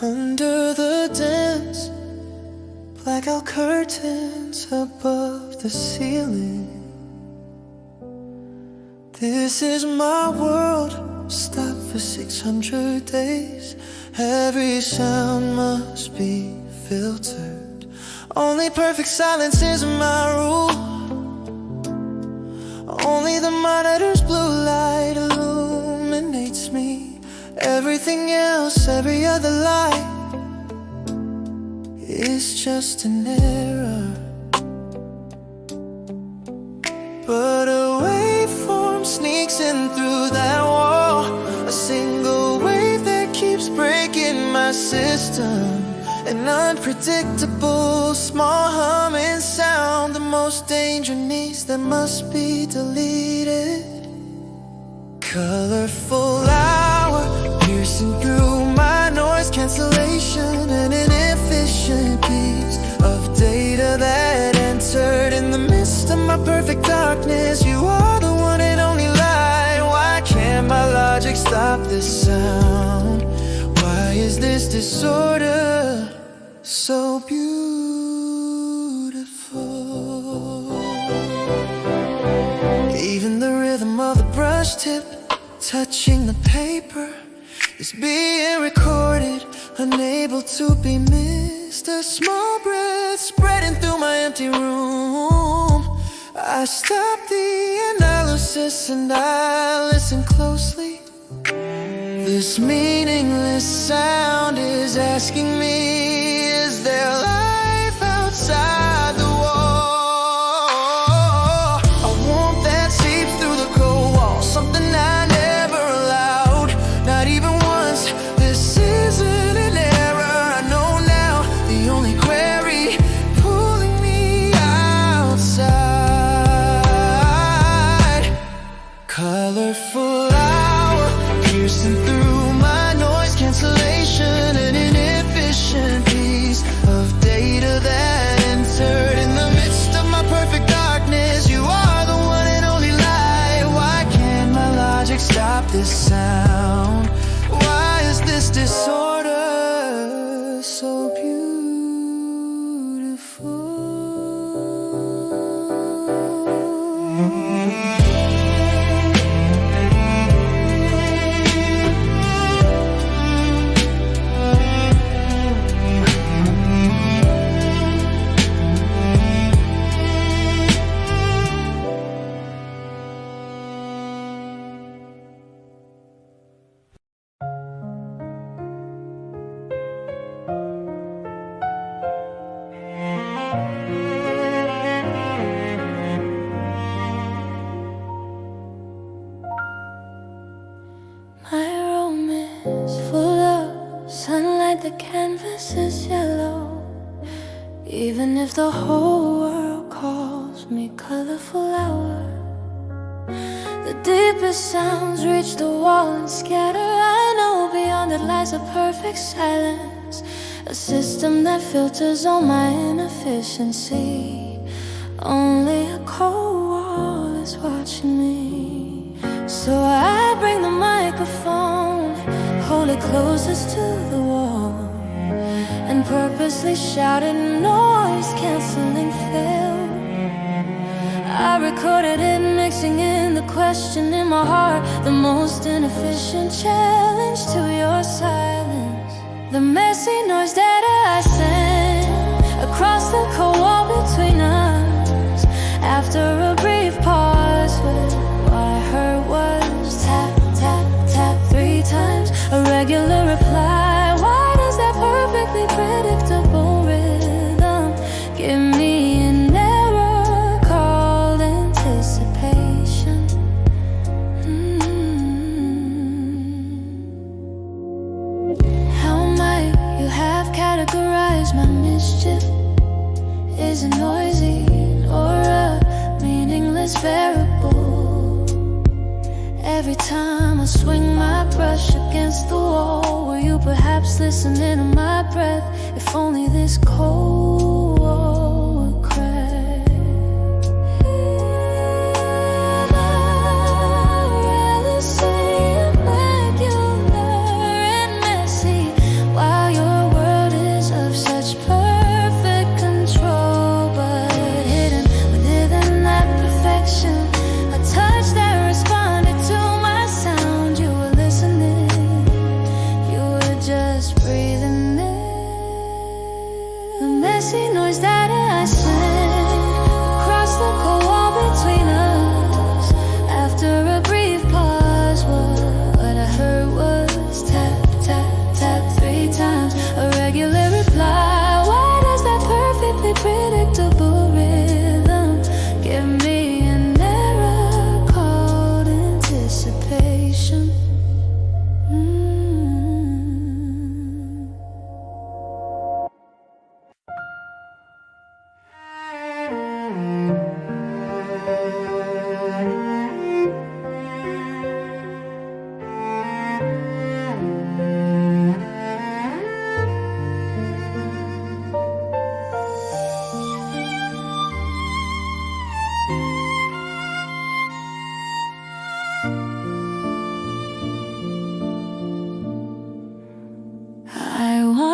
Under the dance, blackout curtains above the ceiling. This is my world, stop for 600 days. Every sound must be filtered. Only perfect silence is my rule. Only the monitor's blue light illuminates me. Everything else, every other light is just an error. But a waveform sneaks in through that wall, a single wave that keeps breaking my system. An unpredictable small humming sound, the most danger needs that must be deleted. Colorful hour piercing through my noise cancellation, and an inefficient piece of data that entered in the midst of my perfect darkness. You are the one and only light. Why can't my logic stop this sound? Why is this disorder so beautiful? Even the rhythm of the brush tip touching the paper is being recorded, unable to be missed. A small breath spreading through my empty room. I stop the analysis and I listen closely. This meaningless sound is asking me, is there life outside the wall? I want that seeps through the cold wall, something I never allowed, not even once. This isn't an error, I know now. The only query pulling me outside. Colorful hour piercing through my noise cancellation, an inefficient piece of data that entered in the midst of my perfect darkness. You are the one and only light. Why can't my logic stop this sound? Why is this disorder so beautiful? My room is full of sunlight, the canvas is yellow. Even if the whole world calls me colorful hour, the deepest sounds reach the wall and scatter. I know beyond it lies a perfect silence, a system that filters all my inefficiency. Only a cold wall is watching me. So I bring the microphone, hold it closest to the wall, and purposely shout it noise cancelling fail. I recorded it mixing in the question in my heart, the most inefficient challenge to your silence. The messy noise that I sent across the cold wall between us. After a brief pause, all I heard was tap, tap, tap 3 times, a regular reply. Why does that perfectly predictable rhythm give me an error called anticipation? How might you have categorized my mischief? Is it noisy or a meaningless variable? Every time I swing my brush against the wall, were you perhaps listening to my breath? If only this cold wall would crack. Am I really saying regular and messy while you're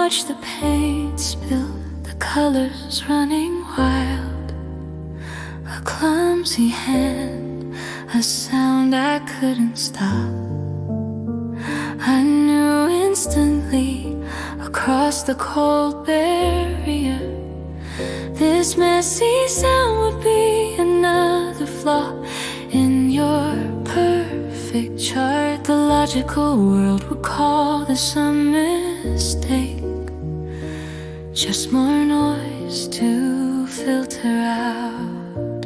watch the paint spill, the colors running wild. A clumsy hand, a sound I couldn't stop. I knew instantly across the cold barrier, this messy sound would be another flaw in your perfect chart. The logical world would call this a mistake, just more noise to filter out.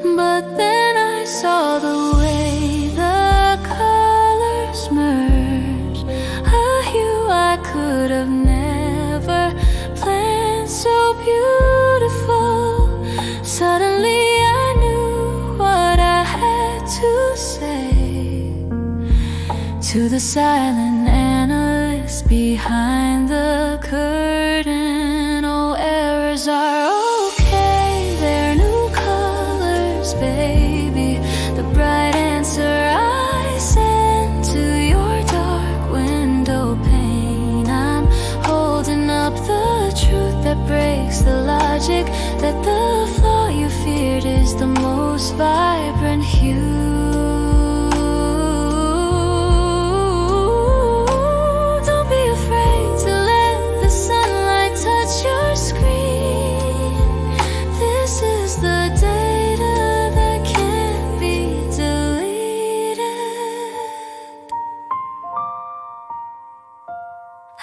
But then I saw the way the colors merge, a hue I could have never planned, so beautiful. Suddenly I knew what I had to say to the silent analyst behind the curtain. Oh, errors are okay, they're new colors, baby. The bright answer I sent to your dark window pane. I'm holding up the truth that breaks the logic, that the flaw you feared is the most vibrant hue. Don't be afraid to let the sunlight touch your screen. This is the data that can't be deleted.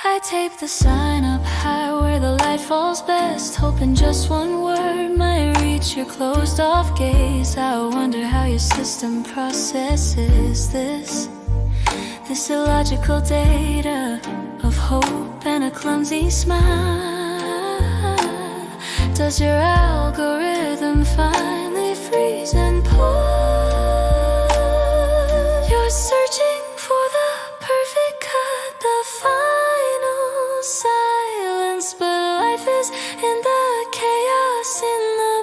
I taped the sign up high where the light falls best, hoping just one word might reach your closed off gaze. I wonder how your system processes this illogical data of hope and a clumsy smile. Does your algorithm finally freeze and pause? You're searching for the perfect cut, the final silence, but life is in the chaos, in the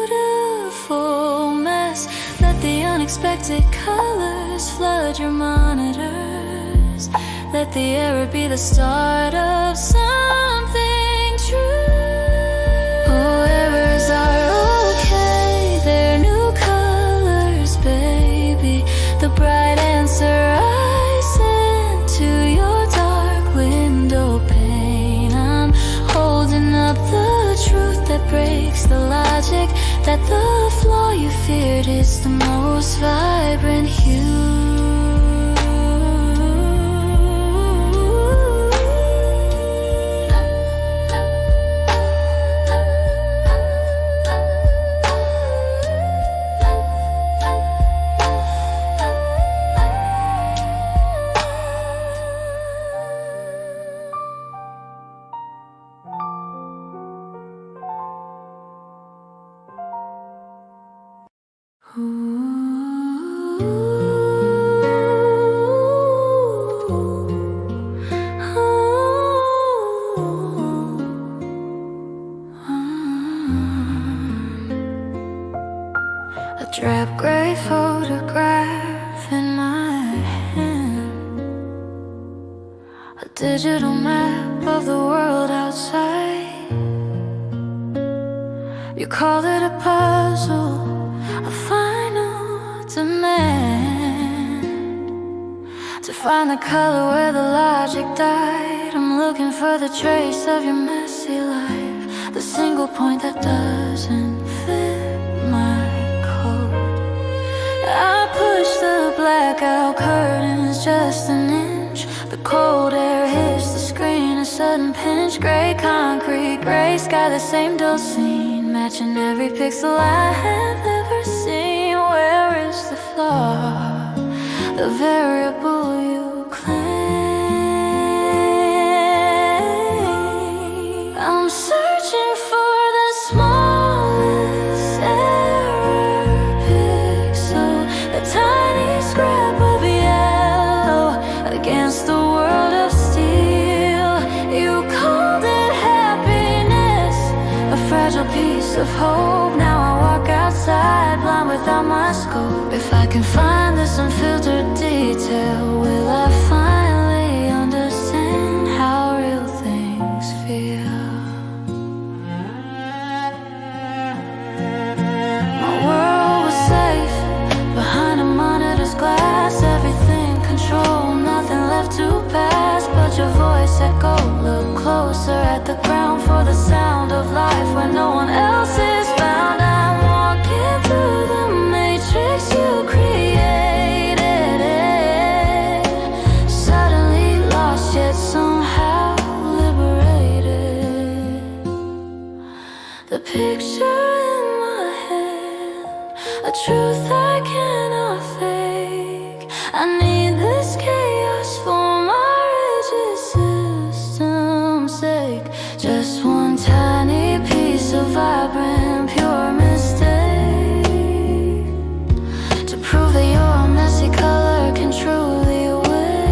beautiful mess. Let the unexpected colors flood your monitors. Let the error be the start of something true. Oh, errors are okay, they're new colors, baby. The bright answer I sent to your dark window pane. I'm holding up the truth that breaks the logic, that the flaw you feared is the most vibrant hue. A drab gray photograph in my hand, a digital map of the world outside. You call it a puzzle, a final demand, to find the color where the logic died. I'm looking for the trace of your messy life, the single point that doesn't fit my code. I push the blackout curtains just an inch. The cold air hits the screen, a sudden pinch. Gray concrete, gray sky, the same dull scene, matching every pixel I have ever seen. Where is the flaw, the variable you claim? I'm searching for the smallest error pixel, a tiny scrap of yellow against the world of steel. You called it happiness, a fragile piece of hope. Now I walk outside blind without my scope. If I can find this unfiltered detail, will I finally understand how real things closer at the ground for the sound of life where no one else is found. I'm walking through the matrix you created, suddenly lost yet somehow liberated. The picture in my head, a truth I cannot fake. I need this chaos for my rigid system's sake. Just one tiny piece of vibrant, pure mistake to prove that your messy color can truly wait.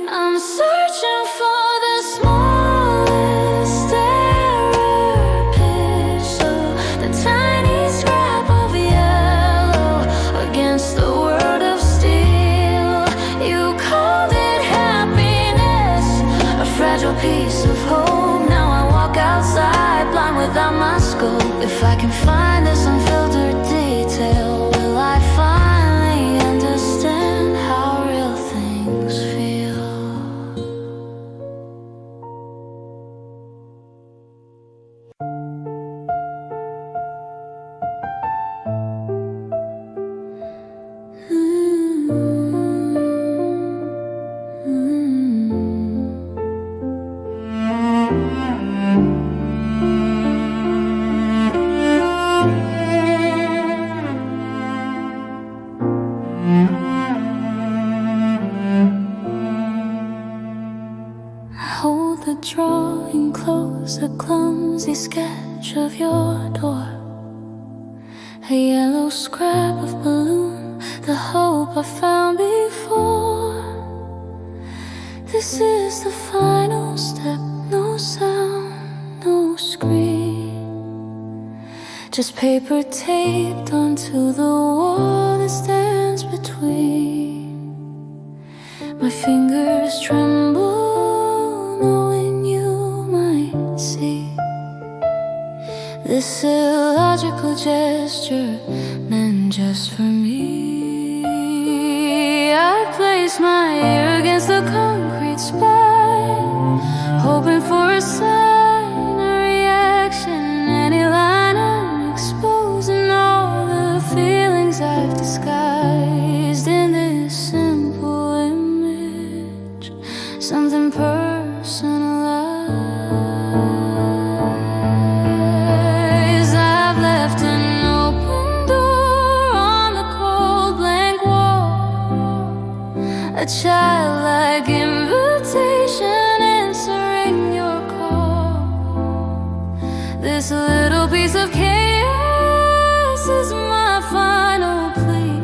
I'm searching for the smallest error pixel, the tiny scrap of yellow against the world of steel. You called it happiness, a fragile piece of hope. Now I walk outside blind without my scope. If I can find this unfiltered detail, will I finally understand how real things feel? Hold the drawing close, a clumsy sketch of your door, a yellow scrap of balloon, the hope I found before. This is the final step, no sound, no screen, just paper taped onto the wall that stands between. My fingers tremble, knowing you might see this illogical gesture meant just for me. I place my ear against the concrete spine, hoping for a sign, a reaction, any line I'm exposing all the feelings I've disguised in this simple image, something personalized. I've left an open door on the cold blank wall, a childlike invitation answering your call. This little piece of chaos is my final plea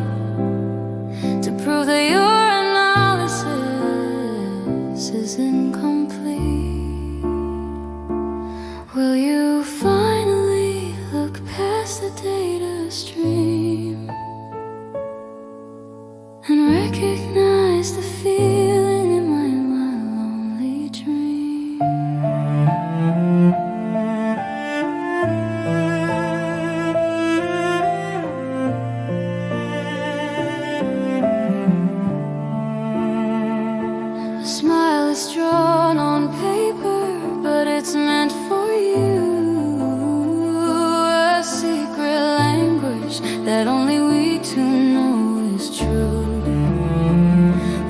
to prove that your analysis is incomplete. Will you finally look past the data stream and recognize the feeling in my lonely dream? A smile is drawn on paper, but it's meant for you. A secret language that only we two know is true.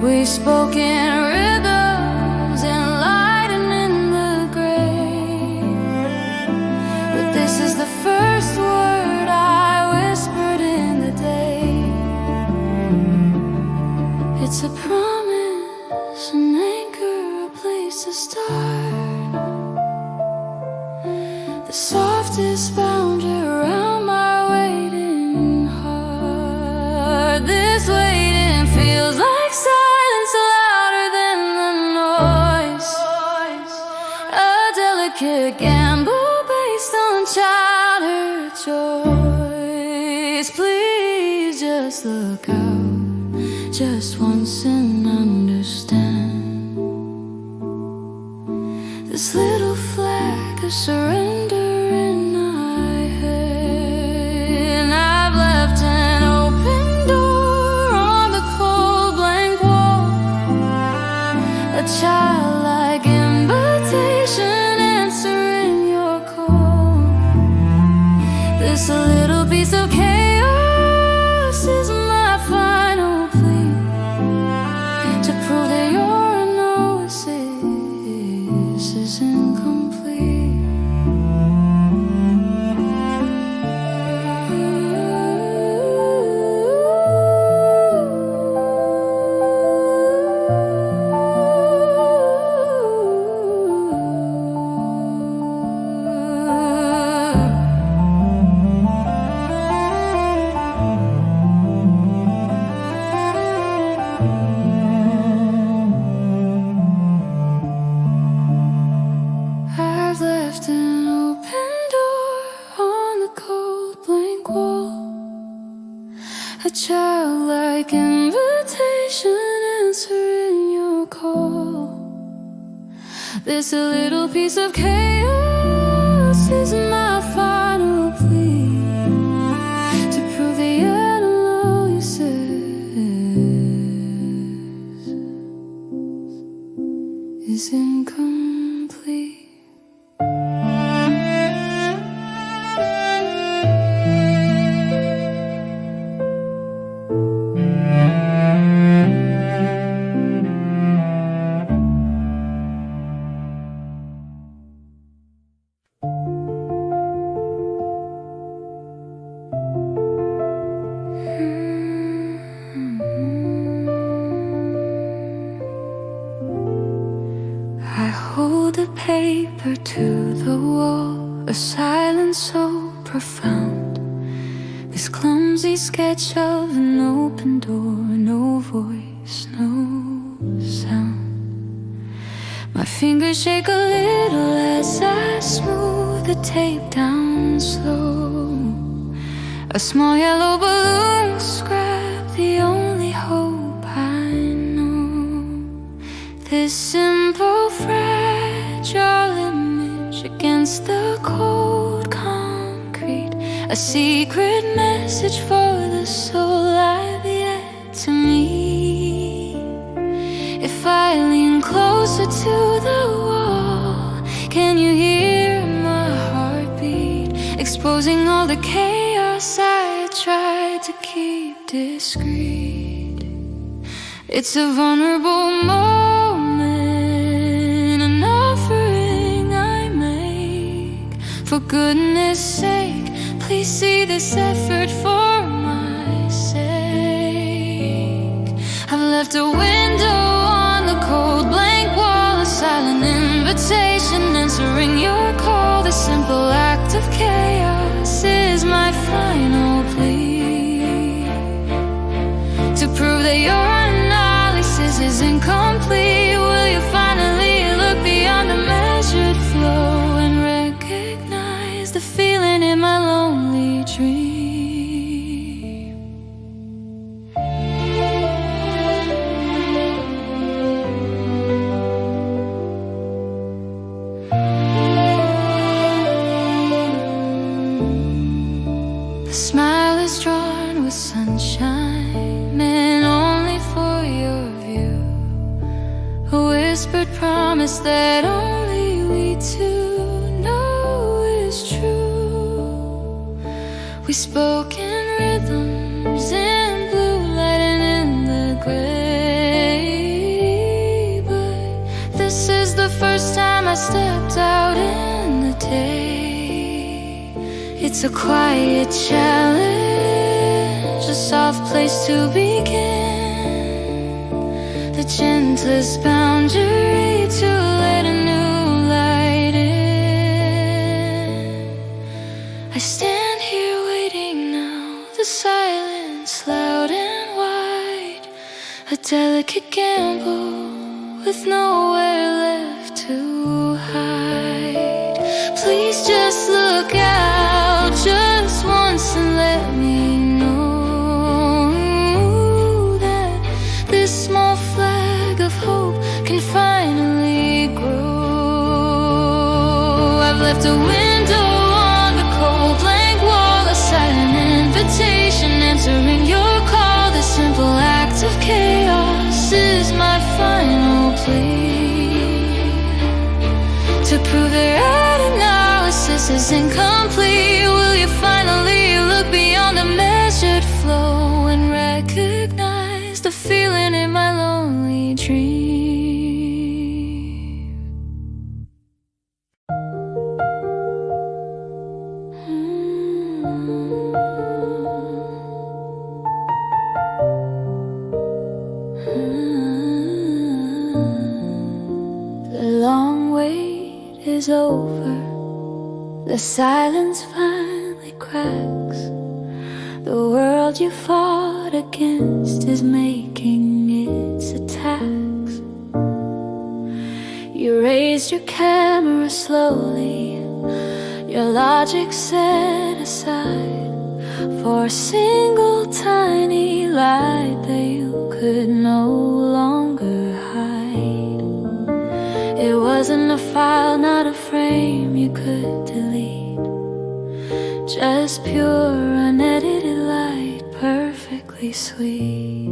We spoke in rhythms enlightening the gray, but this is the first word I whispered in the day. It's a promise, an anchor, a place to start, the softest boundary around my waiting heart. This waiting feels like silence louder than the noise, a delicate gamble based on childhood choice. Please just look out just once and understand this little flag of surrender in my hand. I've left an open door on the cold blank wall, out like invitation, answering your call. This little piece of chaos is my final plea to prove the analysis is incomplete. I hold the paper to the wall, a silence so profound. This clumsy sketch of an open door, no voice, no sound. My fingers shake a little as I smooth the tape down slow. A small yellow balloon scrap, the only hope I know. This simple fragile image against the cold concrete, a secret message for the soul I've yet to meet. If I lean closer to the wall, can you hear my heartbeat? Exposing all the chaos I tried to keep discreet. It's a vulnerable moment, an offering I make. For goodness sake, please see this effort for my sake. I've left a window on the cold blank wall, a silent invitation answering your call. The simple act of chaos is my final plea to prove that your analysis is incomplete. Will you finally look beyond the measured flow and recognize the feeling in my lonely dream? The smile is drawn with sunshine, meant only for your view. A whispered promise that only we two know is true. We spoke in rhythms in blue light and in the gray, but this is the first time I stepped out in the day. It's a quiet challenge, a soft place to begin, the gentlest boundary to let a new light in. I stand here waiting now, the silence loud and wide, a delicate gamble with nowhere left to hide. Please just look out just once and let me know that this small flag of hope can finally grow. I've left a window on the cold blank wall, a silent invitation answering your call. The simple act of chaos is my final plea to prove that analysis is incomplete. Will you finally look beyond the measured flow and recognize the feeling in my lonely dream? The long wait is over. The silence finally cracks. The world you fought against is making its attacks. You raised your camera slowly, your logic set aside for a single tiny light that you could no longer hide. It wasn't a file, not a frame you could delete. Just pure, unedited light, perfectly sweet.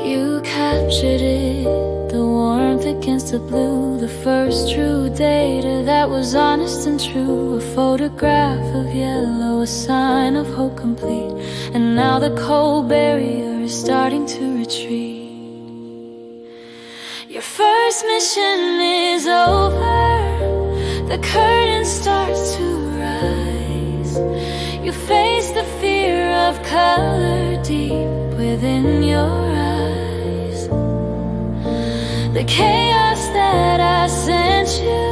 You captured it, the warmth against the blue, the first true data that was honest and true. A photograph of yellow, a sign of hope complete. And now the cold barrier is starting to retreat. Your first mission is over, the curtain starts to rise. You face the fear of color deep within your eyes. The chaos that I sent you,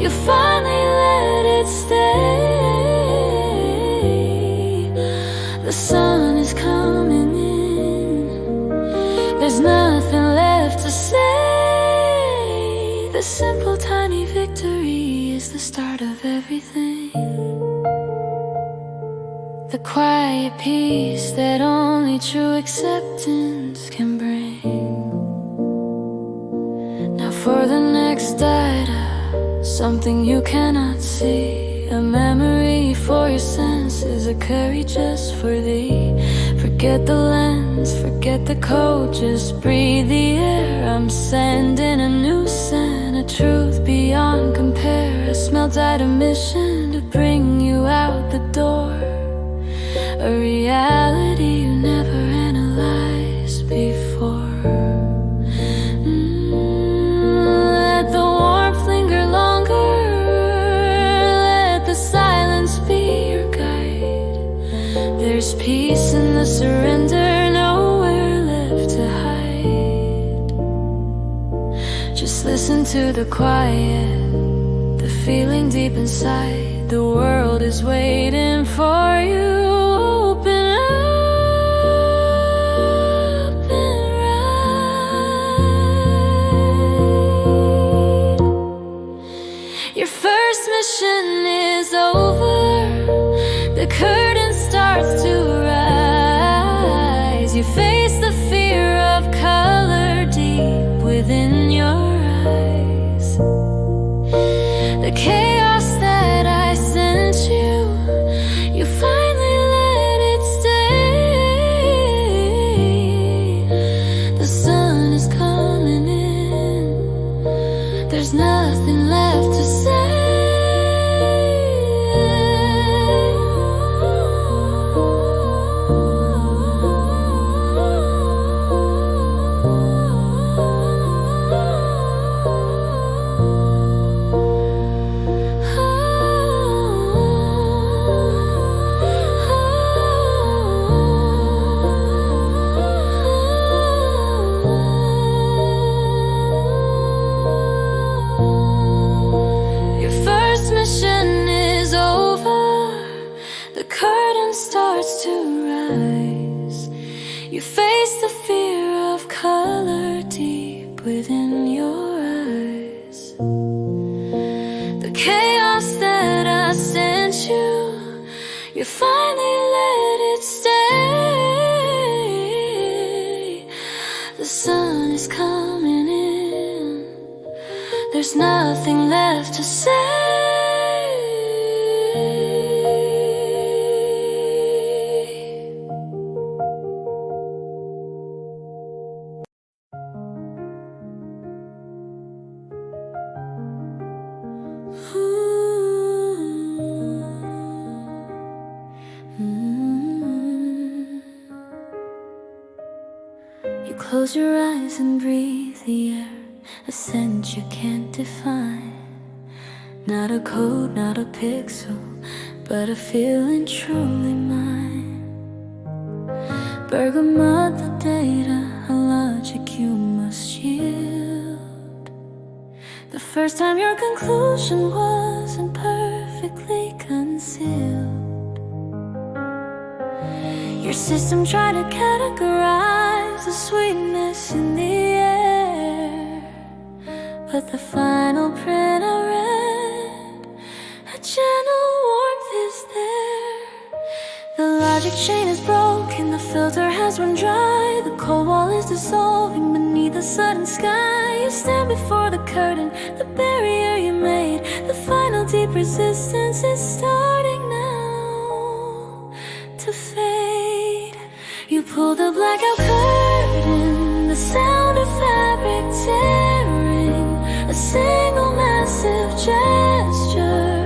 you finally let it stay. The sun is coming in, there's nothing left to say. The simple tiny victory is the start of everything. The quiet peace that only true acceptance can bring. Now for the next data, something you cannot see, a memory for your senses, a curry just for thee. Forget the lens, forget the code, just breathe the air. I'm sending a new scent, a truth beyond compare, a smell-dyed mission to bring you out the door. A reality you never analyzed before. Let the warmth linger longer, let the silence be your guide. There's peace in the surrender, nowhere left to hide. Just listen to the quiet, the feeling deep inside. The world is waiting for you. Open up and ride. Your first mission is over, the curtain starts to rise. You face the fear of color deep within your eyes. The chaos that I sent you, you finally let it stay. The sun is coming in, there's nothing left to say. You face the fear of color deep within your eyes. The chaos that I sent you, you finally let it stay. The sun is coming in, there's nothing left to say. Close your eyes and breathe the air, a scent you can't define. Not a code, not a pixel, but a feeling truly mine. Bergamot the data, a logic you must yield. The first time your conclusion wasn't perfectly concealed. Your system tried to categorize the sweetness in the air, but the final print I read magic chain is broken, the filter has run dry. The cold wall is dissolving beneath the sudden sky. You stand before the curtain, the barrier you made. The final deep resistance is starting now to fade. You pull the blackout curtain, the sound of fabric tearing, a single massive gesture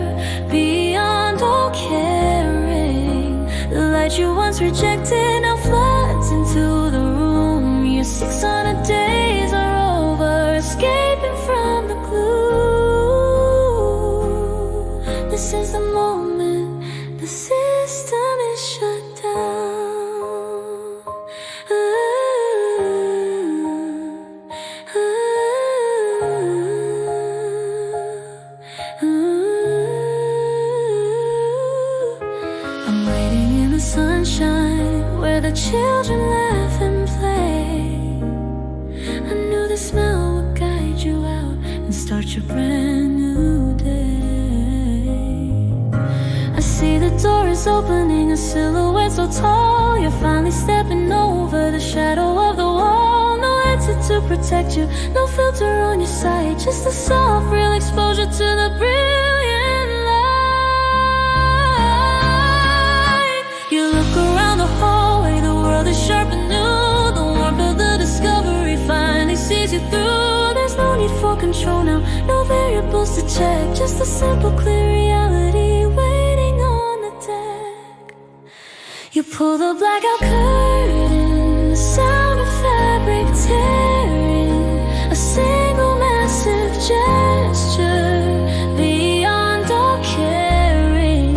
beyond all caring. The light you once rejected now floods into the room. Your 600 days are over, escaping from the glue. This is the moment the system is shut down. I'm waiting in the sunshine where the children laugh and play. I knew the smell would guide you out and start your brand new day. I see the door is opening, a silhouette so tall. You're finally stepping over the shadow of the wall. No exit to protect you, no filter on your side, just a soft, real exposure to the brilliant light. You look around the hallway, the world is sharp and new. The warmth of the discovery finally sees you through. There's no need for control now, no variables to check, just a simple, clear reality waiting on the deck. You pull the blackout curtain, the sound of fabric tearing, a single massive gesture beyond all caring.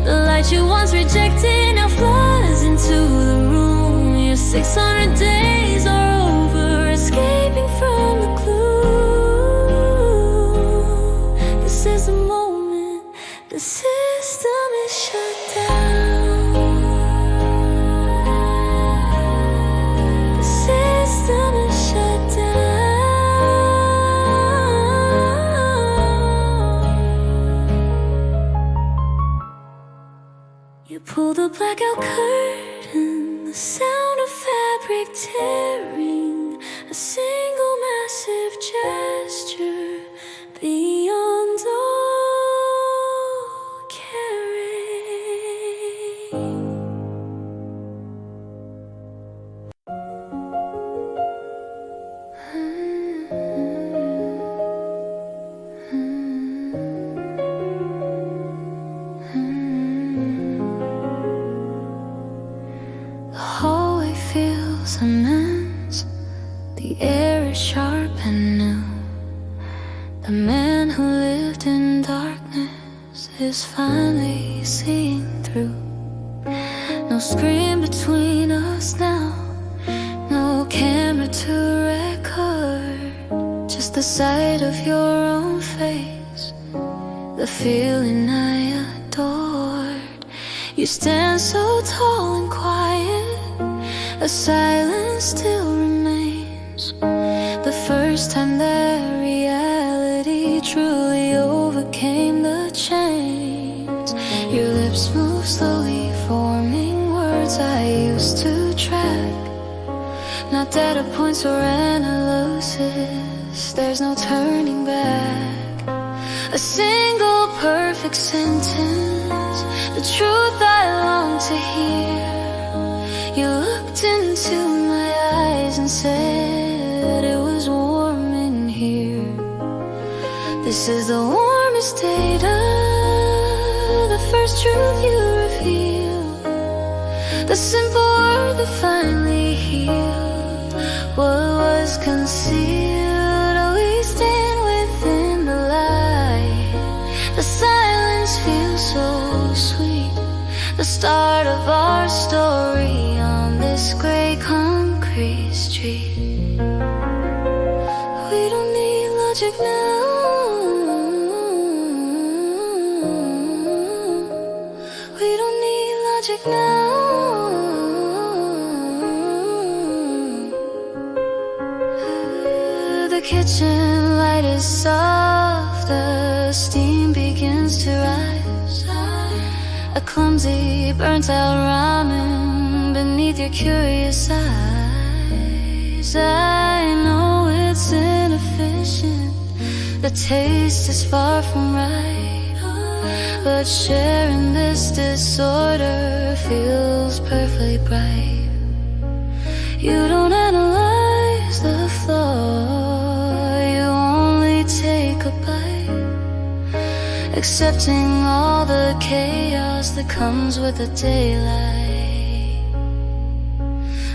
The light you once rejected now floods into the room. Your 600 days are over, escaping from the glue. This is the moment the system is shut down. The system is shut down. You pull the blackout curtain, the sound of fabric tearing, a single massive gesture beyond all caring. The hallway feels immense, the air is sharp and new. The man who lived in darkness is finally seeing through. No screen between us now, no camera to record, just the sight of your own face, the feeling I adored. You stand so tall and quiet, a silence still remains. The first time that reality truly overcame the chains. Your lips move slowly, forming words I used to track. Not data points or analysis, there's no turning back. A single perfect sentence, the truth I long to hear. You looked into my eyes and said it was warm in here. This is the warmest data, the first truth you revealed, the simple word that finally healed what was concealed. Oh, we stand within the light, the silence feels so sweet, the start of our story on this gray concrete street. We don't need logic now, we don't need logic now. The kitchen light is soft, the steam begins to rise. a clumsy, burnt-out ramen beneath your curious eyes. I know it's inefficient, the taste is far from right, but sharing this disorder feels perfectly bright. You don't analyze the flaw, you only take a bite, accepting all the chaos that comes with the daylight.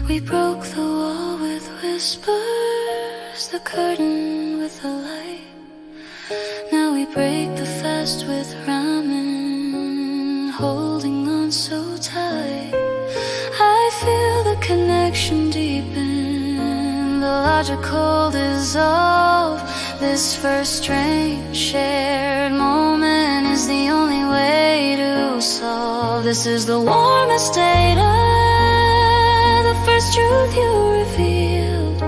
We broke the wall with whispers, the curtain with a light. Now we break the fast with ramen, holding on so tight. I feel the connection deepen, the logical dissolve. This first strange shared moment is the only way to solve. This is the warmest data, the first truth you revealed,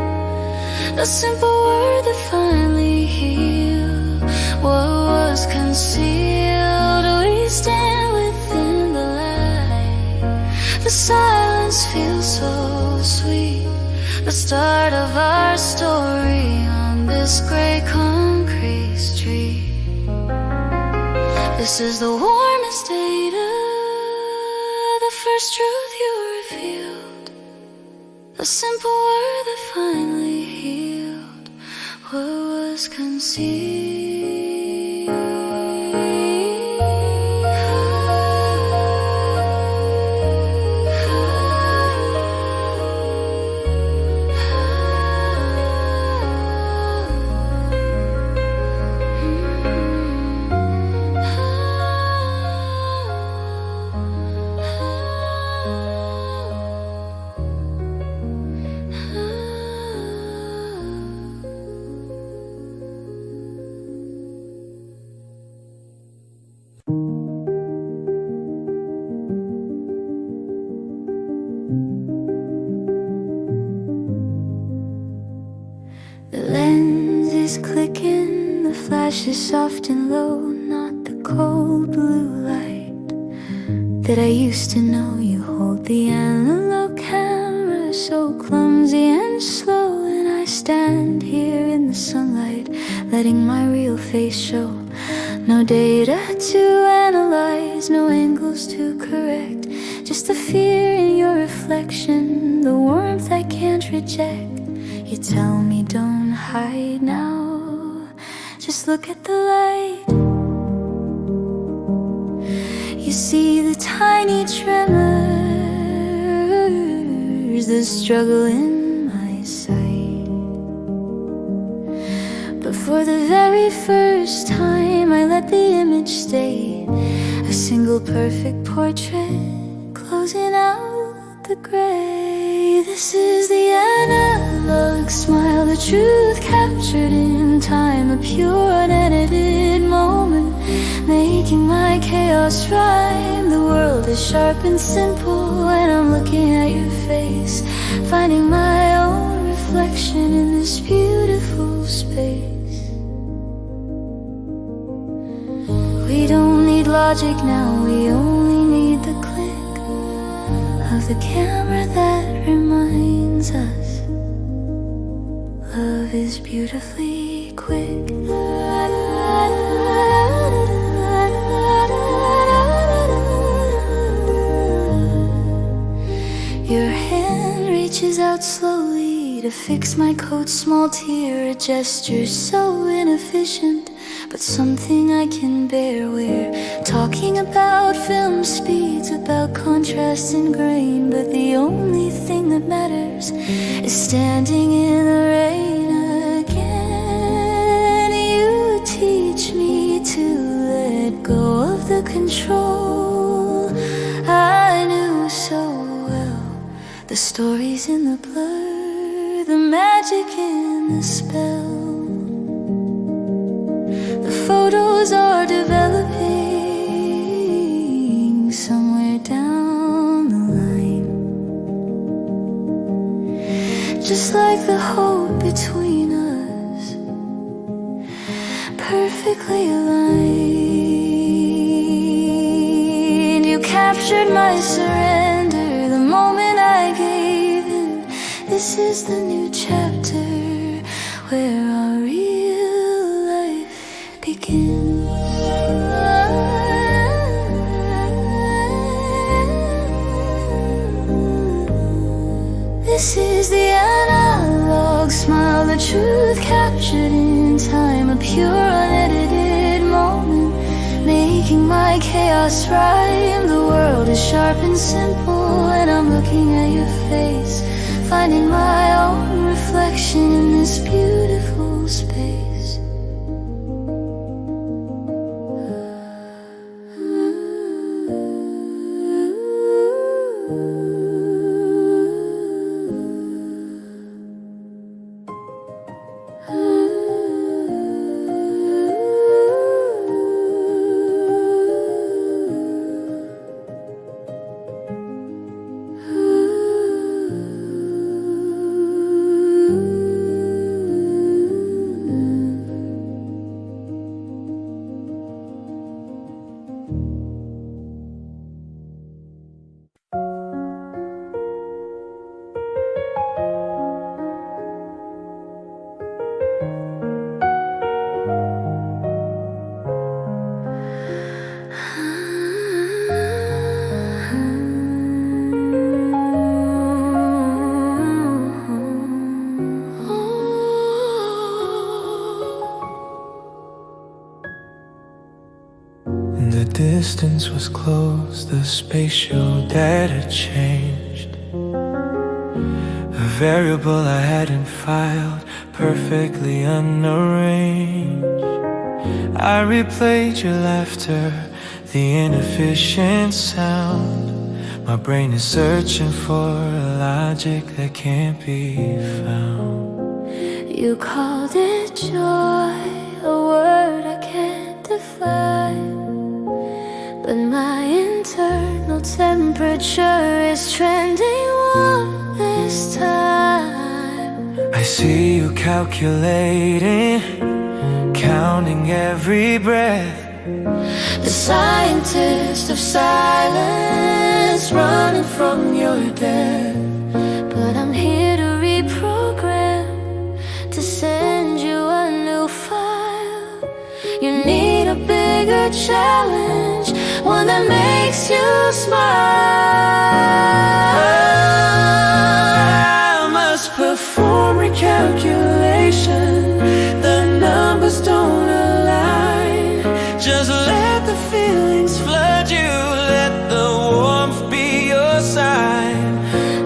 the simple word that finally healed what was concealed. We stand within the light, the silence feels so sweet, the start of our story on this gray concrete street. This is the warmest data, the first truth you revealed, the simple word that finally healed what was concealed. Clicking, the flash is soft and low, not the cold blue light that I used to know. You hold the analog camera so clumsy and slow, and I stand here in the sunlight, letting my real face show. No data to analyze, no angles to correct, just the fear in your reflection, the warmth I can't reject. You tell me don't hide now, just look at the light. You see the tiny tremors, the struggle in my sight. But for the very first time I let the image stay, a single perfect portrait closing out the gray. This is the analog smile, the truth captured in time, a pure unedited moment, making my chaos rhyme. The world is sharp and simple when I'm looking at your face, finding my own reflection in this beautiful space. We don't need logic now, we only need the click of the camera that reminds us love is beautifully quick. Your hand reaches out slowly to fix my coat, small tear, a gesture so inefficient, but something I can bear. We're talking about film speeds, about contrast and grain, but the only thing that matters is standing in the rain again. You teach me to let go of the control I knew so well, the stories in the blur, the magic in the spell. The photos are developing somewhere down the line, just like the hope between us, perfectly aligned. You captured my surrender the moment I gave in. This is the new chapter where our real life begins. This is the analog smile, the truth captured in time, a pure unedited moment, making my chaos rhyme. The world is sharp and simple, and I'm looking at your face, finding my own reflection in this beautiful space. The distance was close, the space showed that it changed. A variable I hadn't filed, perfectly unarranged. I replayed your laughter, the inefficient sound. My brain is searching for a logic that can't be found. You called it joy, a word I can't define, but my internal temperature is trending warm this time. I see you calculating, counting every breath. The scientist of silence, running from your death. But I'm here to reprogram, to send you a new file. You need a bigger challenge, one that makes you smile. I must perform recalculation, the numbers don't align. Just let the feelings flood you, let the warmth be your sign.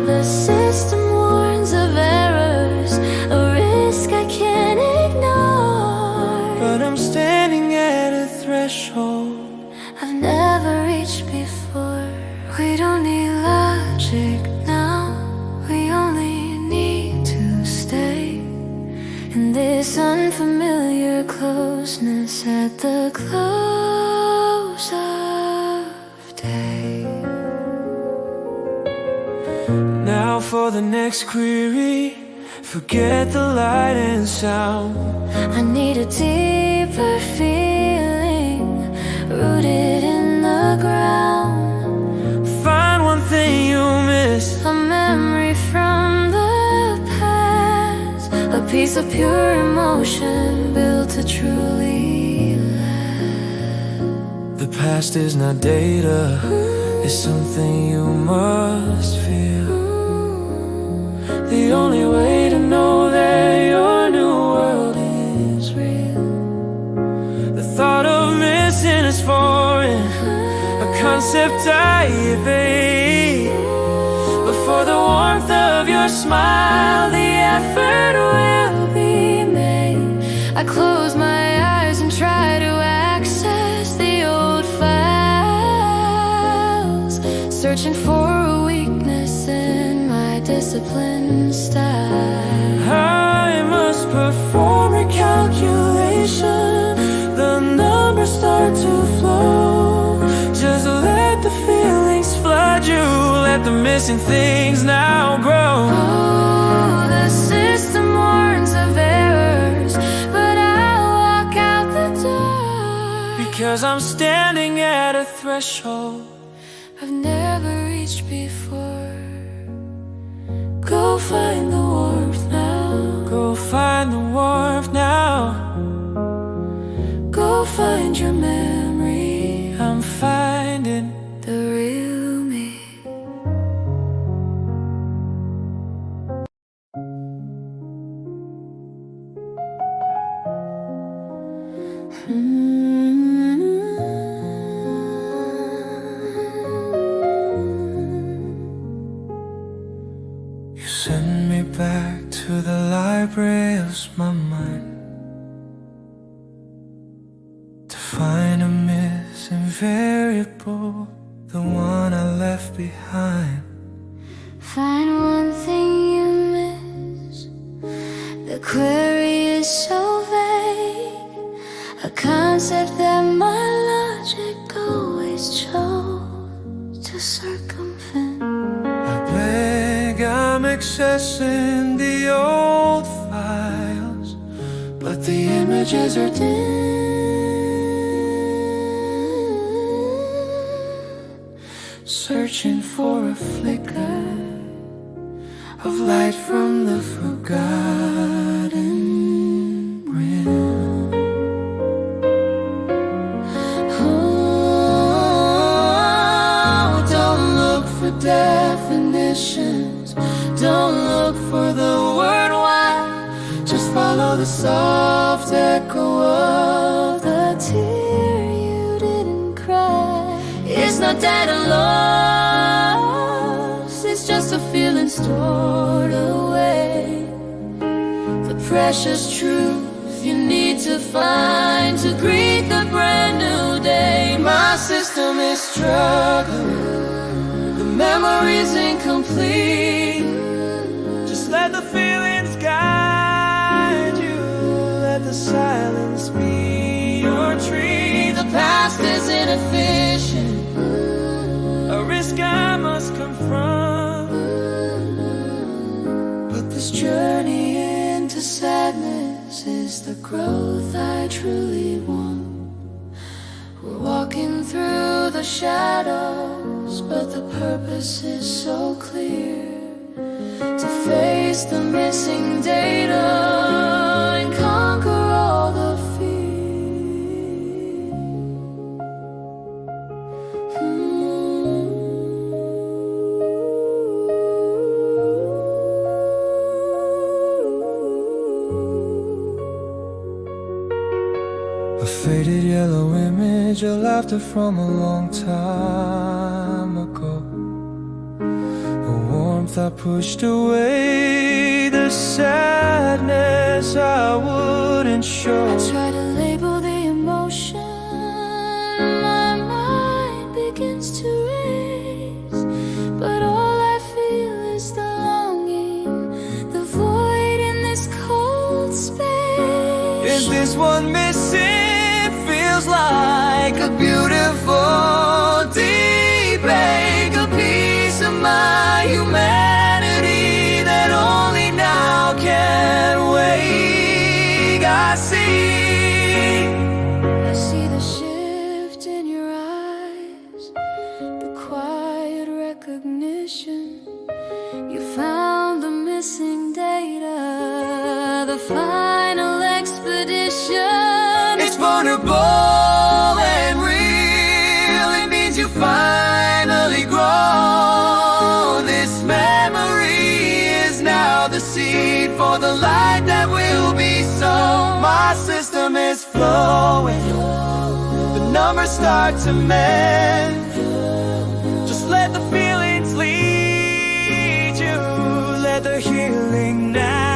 The system warns of errors, a risk I can't ignore. But I'm standing at a threshold I've never reached before. We don't need logic now, we only need to stay in this unfamiliar closeness at the close of day. Now for the next query, forget the light and sound. I need a deeper feeling, rooted in the ground. Find one thing you miss, A memory from the past, a piece of pure emotion built to truly last. the past is not data, it's something you must feel. The only way to know that your new world is real. The thought of missing is foreign, a concept I evade. But for the warmth of your smile, the effort will be made. I close my eyes and try to access the old files, searching for a weakness in my disciplined style. I must perform recalculation, the numbers start to flow. Just let the feelings flood you, let the missing things now grow. Oh, the system warns of errors, but I'll walk out the door. Because I'm standing at a threshold I've never reached before. Go find the warmth now. Go find the warmth now. Go find your memory. I'm finding the real me. You send me back to the library of my mind to find a missing variable, the one I left behind. Find one thing you miss. The query is so vague, a concept that my logic always chose to circumvent. I beg, I'm accessing the old files, but the images are dim. Searching for a flicker of light from the forgotten rim. Oh, don't look for definitions, don't look for the word why. Just follow the soft echo of the tear you didn't cry. It's not that I'm lost, it's just a feeling stored away. The precious truth you need to find to greet the brand new day. My system is struggling, the memory's incomplete. Just let the feelings guide you, let the silence be your tree. The past is inefficient, a risk I must confront. But this journey into sadness is the growth I truly want. We're walking through the shadows, but the purpose is so clear. To face the missing data and conquer all the a faded yellow image of laughter from a long time ago. A warmth I pushed away, the sadness I wouldn't show. I try to label the emotion, my mind begins to race, but all I feel is the longing, the void in this cold space. Is this one missing? Feels like a beautiful deep ache, a piece of my humanity that only now can wake. I see the shift in your eyes, the quiet recognition. You found the missing data, the final expedition. It's vulnerable and real, it means you finally grow. This memory is now the seed for the light that will be sown. My system is flowing, the numbers start to mend. Just let the feelings lead you, let the healing now